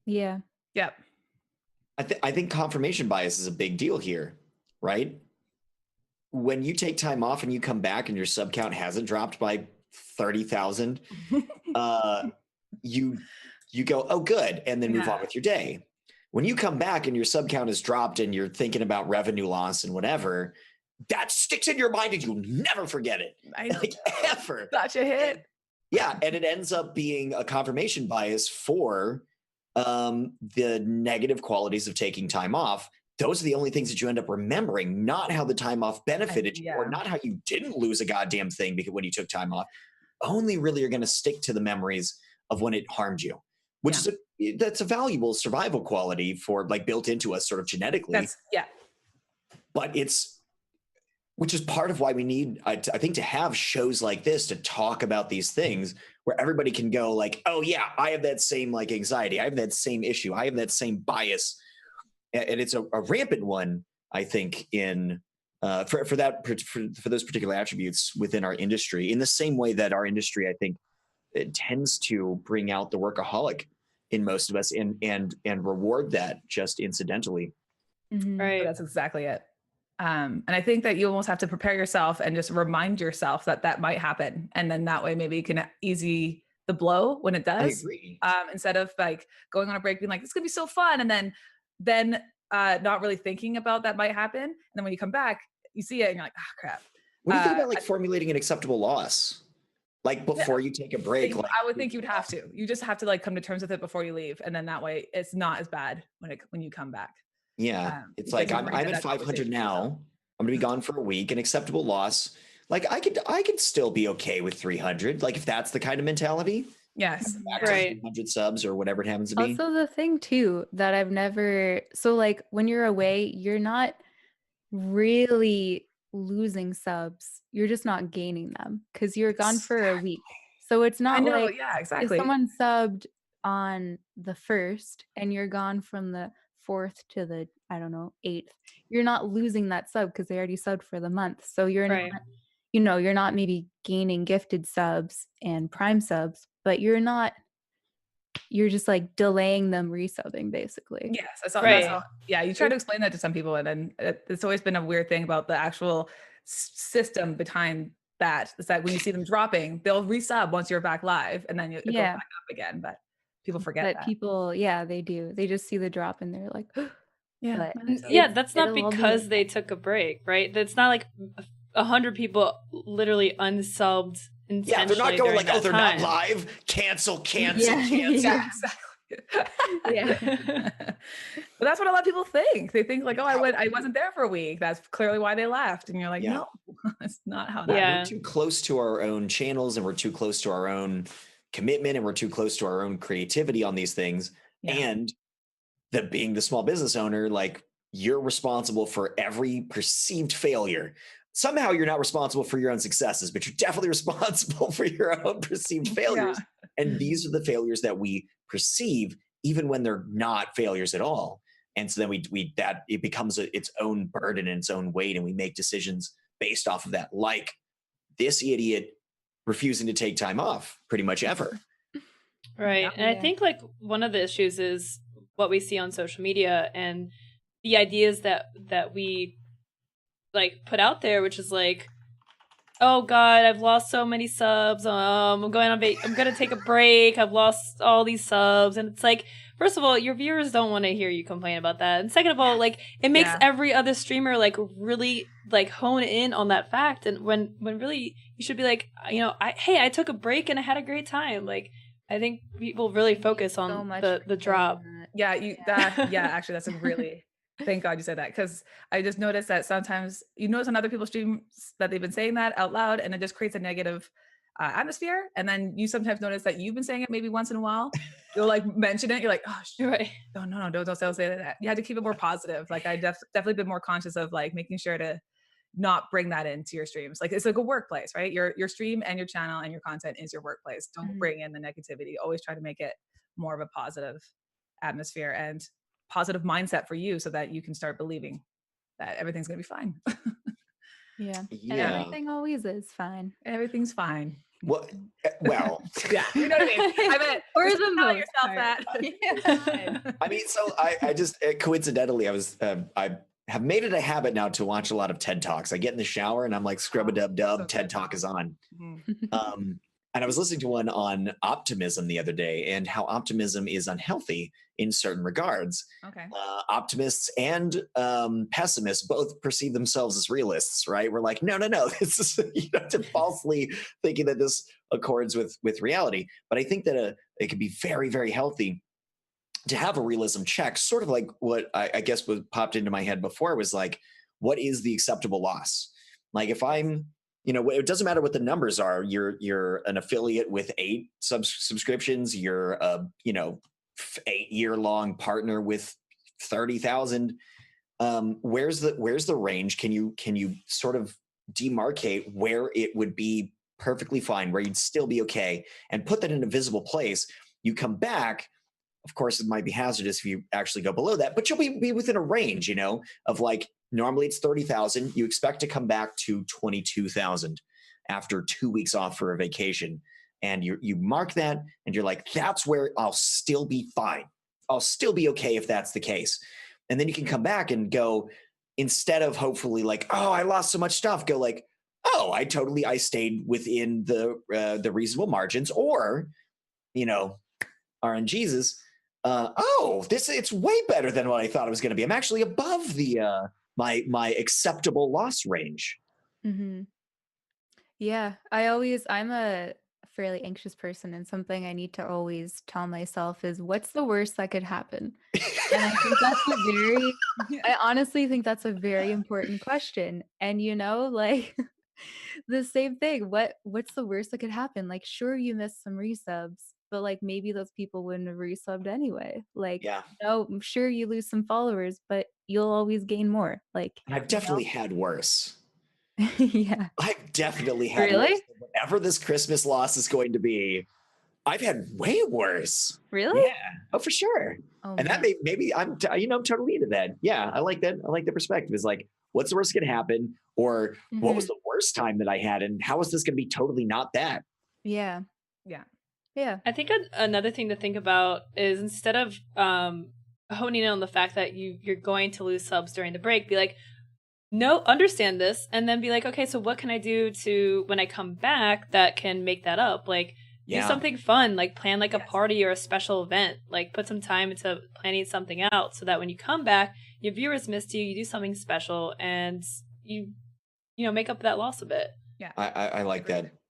Yeah. Yep. I think confirmation bias is a big deal here, right? When you take time off and you come back and your sub count hasn't dropped by 30,000, you go, oh, good, and then move on with your day. When you come back and your sub count has dropped and you're thinking about revenue loss and whatever, that sticks in your mind and you'll never forget it. Like ever. Such a hit. Yeah, and it ends up being a confirmation bias for the negative qualities of taking time off. Those are the only things that you end up remembering, not how the time off benefited you, or not how you didn't lose a goddamn thing because when you took time off. Only really are going to stick to the memories of when it harmed you, which is that's a valuable survival quality for like built into us sort of genetically. But which is part of why we need, I think, to have shows like this to talk about these things where everybody can go like, oh yeah, I have that same like anxiety. I have that same issue. I have that same bias. And it's a rampant one, I think, in for those particular attributes within our industry, in the same way that our industry, I think, it tends to bring out the workaholic in most of us and reward that just incidentally. Right. That's exactly it. And I think that you almost have to prepare yourself and just remind yourself that that might happen. And then that way maybe you can ease the blow when it does. I agree. Instead of like going on a break being like, it's gonna be so fun. And then not really thinking about that might happen. And then when you come back, you see it and you're like, oh crap. What do you think about like formulating an acceptable loss? Like before you take a break? I would think you'd have to. You just have to like come to terms with it before you leave. And then that way it's not as bad when you come back. Yeah, it's like I'm at 500 now. I'm gonna be gone for a week. An acceptable loss. Like I could still be okay with 300. Like if that's the kind of mentality. Yes, right. 100 subs or whatever it happens to be. Also, the thing too that I've never like when you're away, you're not really losing subs. You're just not gaining them because you're gone for a week. So it's not like if someone subbed on the 1st and you're gone from the 4th to the, I don't know, 8th, you're not losing that sub because they already subbed for the month. So you're not, you're not maybe gaining gifted subs and prime subs, but you're just like delaying them resubbing basically. Yes, that's all. Yeah, you try to explain that to some people, and then it's always been a weird thing about the actual system behind that. It's that when you see them dropping, they'll resub once you're back live, and then it goes back up again. But people forget that. People, they do. They just see the drop and they're like, that's not because they took a break, right? That's not like 100 people literally unsubbed intentionally. Yeah, they're not going like, oh, they're time. not live. Cancel. Yeah, exactly. But that's what a lot of people think. They think like, oh, I wasn't there for a week. That's clearly why they left. And you're like, no, that's not how that We're too close to our own channels and we're too close to our own commitment and we're too close to our own creativity on these things. And being the small business owner, like you're responsible for every perceived failure. Somehow you're not responsible for your own successes, but you're definitely responsible for your own perceived failures. And these are the failures that we perceive even when they're not failures at all. And so then it becomes its own burden and its own weight, and we make decisions based off of that, like this idiot refusing to take time off pretty much ever. Right. And I think like one of the issues is what we see on social media and the ideas that we like put out there, which is like, oh God, I've lost so many subs. I'm going to take a break. I've lost all these subs. And it's like, first of all, your viewers don't want to hear you complain about that. And second of all, like it makes every other streamer like really like hone in on that fact. And when really you should be like, I took a break and I had a great time. Like I think people really focus on the drop. Actually, that's a really thank God you said that, because I just noticed that sometimes you notice on other people's streams that they've been saying that out loud, and it just creates a negative atmosphere. And then you sometimes notice that you've been saying it maybe once in a while. You'll like mention it. You're like, oh, right. No, don't say that. You had to keep it more positive. Like I definitely been more conscious of like making sure to not bring that into your streams. Like it's like a workplace, right? Your stream and your channel and your content is your workplace. Don't bring in the negativity. Always try to make it more of a positive atmosphere and positive mindset for you so that you can start believing that everything's going to be fine. And everything always is fine. Everything's fine. Well, Yeah, you know what I mean. I meant Or just the tell most yourself part. that. I mean, so I just coincidentally, I have made it a habit now to watch a lot of TED Talks. I get in the shower and I'm like, scrub a dub dub, so TED good. Talk is on. Mhm. And I was listening to one on optimism the other day and how optimism is unhealthy in certain regards. Okay. Optimists and pessimists both perceive themselves as realists, right? We're like, no. This is you have to falsely thinking that this accords with reality. But I think that it can be very, very healthy to have a realism check, sort of like what I guess what popped into my head before was like, what is the acceptable loss? Like if I'm, it doesn't matter what the numbers are. You're an affiliate with 8 subscriptions. You're a 8-year-long partner with 30,000. Where's the range? Can you sort of demarcate where it would be perfectly fine, where you'd still be okay, and put that in a visible place? You come back. Of course, it might be hazardous if you actually go below that, but you'll be within a range, of like normally it's 30,000. You expect to come back to 22,000 after 2 weeks off for a vacation. And you mark that and you're like, that's where I'll still be fine. I'll still be okay if that's the case. And then you can come back and go, instead of hopefully like, oh, I lost so much stuff, go like, oh, I stayed within the reasonable margins, or, RNGesus, it's way better than what I thought it was going to be. I'm actually above the my acceptable loss range. Mm-hmm. Yeah, I'm a fairly anxious person, and something I need to always tell myself is, what's the worst that could happen? And I think I honestly think that's a very important question. And like the same thing. What's the worst that could happen? Like, sure, you missed some resubs, but like maybe those people wouldn't have resubbed anyway. Like, Yeah, no, I'm sure you lose some followers, but you'll always gain more. Like, I've definitely had worse. Yeah. I've definitely had Really? worse. Whatever this Christmas loss is going to be, I've had way worse. Really? Yeah. Oh, for sure. Oh, And that man. maybe I'm totally into that. Yeah, I like that. I like the perspective. Is like, what's the worst that could happen, or what was Mhm. the worst time that I had, and how is this going to be totally not that? Yeah. Yeah. Yeah. I think another thing to think about is, instead of honing in on the fact that you're going to lose subs during the break, be like, no, understand this, and then be like, okay, so what can I do to, when I come back, that can make that up? Like, do something fun, like plan like a party or a special event, like put some time into planning something out, so that when you come back, your viewers missed you, you do something special, and you make up that loss a bit. Yeah, I like that.